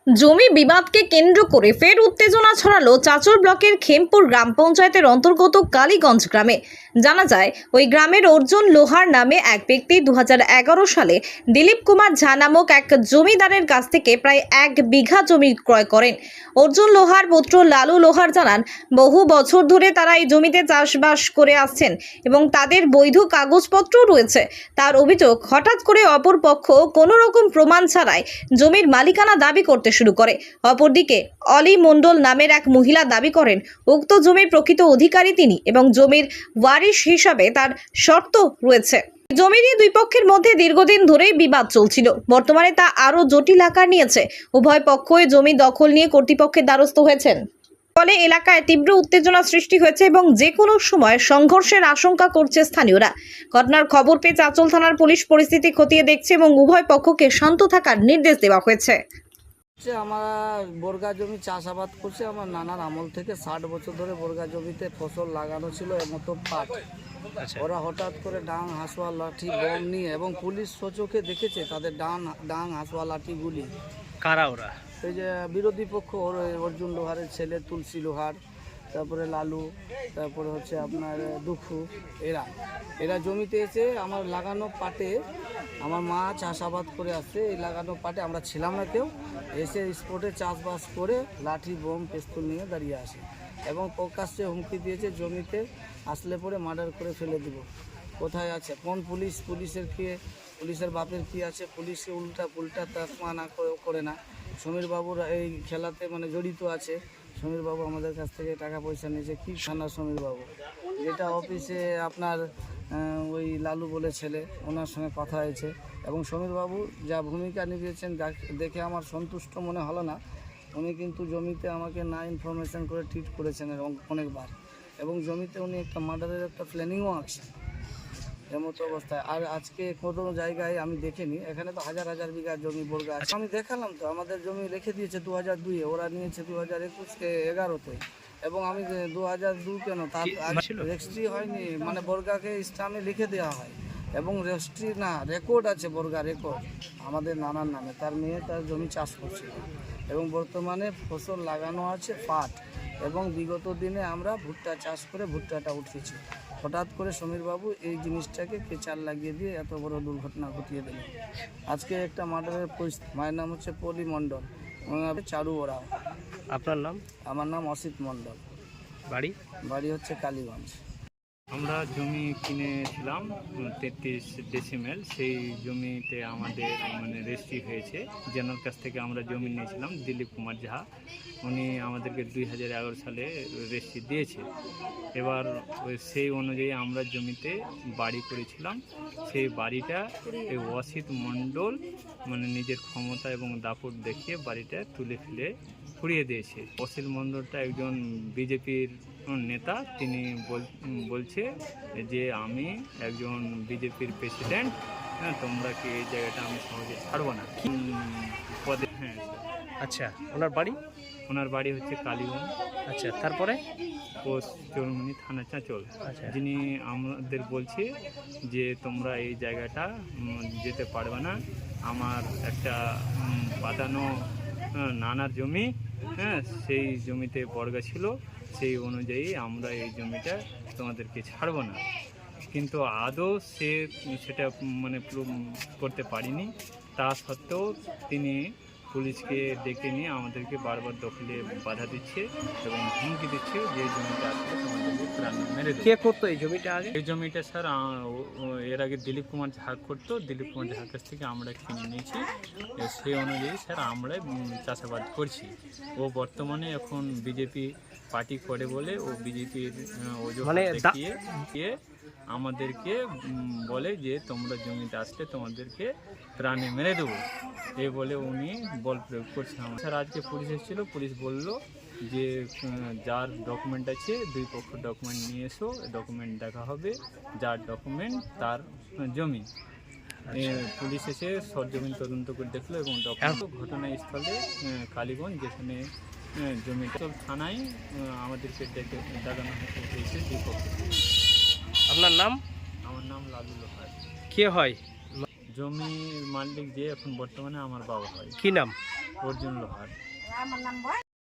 জমি বিবাদকে কেন্দ্র করে ফের উত্তেজনা ছড়ালো চাঁচল ব্লকের খেমপুর গ্রাম পঞ্চায়েতের অন্তর্গত কালীগঞ্জ গ্রামে। জানা যায় ওই গ্রামের অর্জুন লোহার নামে এক ব্যক্তি 2011 সালে দিলীপ কুমার ঝা নামক এক জমিদারের কাছ থেকে প্রায় 1 বিঘা জমি ক্রয় করেন। অর্জুন লোহার পুত্র লালু লোহার জানান, বহু বছর ধরে তারা এই জমিতে চাষবাস করে আসছেন এবং তাদের বৈধ কাগজপত্র রয়েছে। তার অভিযোগ, হঠাৎ করে অপর পক্ষ কোনো রকম প্রমাণ ছাড়াই জমির মালিকানা দাবি করতে শুরু করে। অপরদিকে অলি মণ্ডল নামের এক মহিলা দাবি করেন উক্ত জমির প্রকৃত অধিকারী তিনি এবং জমির ওয়ারিশ হিসাবে তার শর্ত রয়েছে। জমি নিয়ে দুই পক্ষের মধ্যে দীর্ঘদিন ধরেই বিবাদ চলছিল। বর্তমানে তা আরও জটিল আকার নিয়েছে। উভয় পক্ষই জমি দখল নিয়ে কর্তৃপক্ষের দ্বারস্থ হয়েছেন। ফলে এলাকায় তীব্র উত্তেজনা সৃষ্টি হয়েছে এবং যে কোনো সময় সংঘর্ষের আশঙ্কা করছে স্থানীয়রা। ঘটনার খবর পেয়ে চাঁচল থানার পুলিশ পরিস্থিতি খতিয়ে দেখছে এবং উভয় পক্ষকে শান্ত থাকার নির্দেশ দেওয়া হয়েছে। আমরা বর্গা জমি চাষাবাদ করছি। আমার নানার আমল থেকে 60 বছর ধরে বর্গা জমিতে ফসল লাগানো ছিল, এর মতো পাট। ওরা হঠাৎ করে ডাং হাঁসুয়া লাঠি বম নিয়ে, এবং পুলিশ সচোখে দেখেছে তাদের ডাং হাঁসুয়া লাঠিগুলি। কারা ওরা? এই যে বিরোধী পক্ষ, অর্জুন লোহারের ছেলে তুলসী লোহার, তারপরে লালু, তারপরে হচ্ছে আপনার দুঃখু, এরা জমিতে এসে আমার লাগানো পাটে, আমার মা চাষাবাদ করে আসছে, এই লাগানো পাটে আমরা ছিলাম না কেউ, এসে স্পটে চাষবাস করে লাঠি বোম পিস্তল নিয়ে দাঁড়িয়ে আসে এবং প্রকাশ্যে হুমকি দিয়েছে জমিতে আসলে পরে মার্ডার করে ফেলে দিব। কোথায় আছে কোন পুলিশ? পুলিশের বাপের কি আছে? পুলিশকে উল্টা পুল্টা তাকমা না করে না। সমীর বাবুর এই খেলাতে জড়িত আছে। সমীর বাবু আমাদের কাছ থেকে টাকা পয়সা নিয়েছে। কি থানা সমীর বাবু, যেটা অফিসে আপনার ওই লালু বলে ছেলে, ওনার সঙ্গে কথা হয়েছে এবং সমীর বাবু যা ভূমিকা নিয়েছেন দেখে আমার সন্তুষ্ট মনে হলো না। উনি কিন্তু জমিতে আমাকে না ইনফরমেশন করে ট্রিট করেছেন এবং অনেকবার, এবং জমিতে উনি একটা মার্ডারের একটা প্ল্যানিংও আঁকছেন এমতো অবস্থায়। আর আজকে কোনো জায়গায় আমি দেখিনি, এখানে তো হাজার হাজার বিঘা জমি বর্গা আছে। আমি দেখালাম তো, আমাদের জমি রেখে দিয়েছে 2002-এ, ওরা নিয়েছে 2021-11-তে, এবং আমি 2002 কেন, তার রেজিস্ট্রি হয়নি, বর্গাকে ইসলামে লিখে দেওয়া হয় এবং রেজিস্ট্রি না, রেকর্ড আছে, বর্গা রেকর্ড আমাদের নানার নামে। তার মেয়ে তার জমি চাষ করছিল এবং বর্তমানে ফসল লাগানো আছে পাট, এবং বিগত দিনে আমরা ভুট্টা চাষ করে ভুট্টাটা উঠিয়েছি। হঠাৎ করে সমীরবাবু এই জিনিসটাকে কেচার লাগিয়ে দিয়ে এত বড় দুর্ঘটনা ঘটিয়ে দিল। আজকে একটা মার্ডারের পরিস্থিতি। মায়ের নাম হচ্ছে পলি মণ্ডল, চারু ওরাও। আপনার নাম? আমার নাম অসিত মণ্ডল। বাড়ি হচ্ছে কালীগঞ্জ। আমরা জমি কিনেছিলাম 33 ডেসিমেল। সেই জমিতে আমাদের রেজিস্ট্রি হয়েছে। জেনার কাছ থেকে আমরা জমি নিয়েছিলাম, দিলীপ কুমার ঝা। উনি আমাদেরকে 2011 সালে রেজিস্ট্রি দিয়েছে। এবার সেই অনুযায়ী আমরা জমিতে বাড়ি করেছিলাম। সেই বাড়িটা এই অসিত মণ্ডল নিজের ক্ষমতা এবং দাপট দেখিয়ে বাড়িটা তুলে ফেলে পুড়িয়ে দিয়েছে। অসিত মণ্ডলটা একজন বিজেপির নেতা। তিনি বলছে যে আমি একজন বিজেপির প্রেসিডেন্ট, হ্যাঁ, তোমরা কি এই জায়গাটা আমি সহজে ছাড়বো না পদে। হ্যাঁ আচ্ছা, ওনার বাড়ি হচ্ছে কালীগঞ্জ। আচ্ছা, তারপরে পোস্ট চৌরমনি, থানা চাঁচল। আচ্ছা, যিনি আমাদের বলছে যে তোমরা এই জায়গাটা যেতে পারবে না, আমার একটা বাঁধানো নানার জমি, হ্যাঁ, সেই জমিতে বর্গা ছিল, সেই অনুযায়ী আমরা এই জমিটা তোমাদেরকে ছাড়বো না। কিন্তু আদৌ সেটা করতে পারিনি। তা সত্ত্বেও তিনি পুলিশকে ডেকে নিয়ে আমাদেরকে বারবার দখলে বাধা দিচ্ছে এবং হুমকি দিচ্ছে যে জমিটা আসলে তোমাদেরকে প্রাণ মেরে দেবে। কে করতো এই জমিটা আগে? এই জমিটা স্যার এর আগে দিলীপ কুমার ঝা করতো। দিলীপ কুমার ঝার কাছ থেকে আমরা কিনে নিয়েছি। সেই অনুযায়ী স্যার আমরা চাষাবাদ করছি। ও বর্তমানে এখন বিজেপি পার্টি করে বলে ও বিজেপির দেখিয়ে আমাদেরকে বলে যে তোমরা জমিতে আসলে তোমাদেরকে প্রাণে মেরে দেবো, এই বলে উনি বল প্রয়োগ করছে। স্যার আজকে পুলিশ এসেছিলো, পুলিশ বললো যে যার ডকুমেন্ট আছে দুই পক্ষ ডকুমেন্ট নিয়ে এসো, ডকুমেন্ট দেখা হবে, যার ডকুমেন্ট তার জমি। পুলিশ এসে সরজমিন তদন্ত করে দেখলো এবং ঘটনাস্থলে কালীগঞ্জ, যেখানে জমিটা থানায় আমাদেরকে ডাকানো হয়েছে দুই পক্ষ। আপনার নাম? আমার নাম লালু লোহার। কে হয় জমির মালিক? যে এখন বর্তমানে আমার বাবা হয়। কি নাম? অর্জুন লোহার।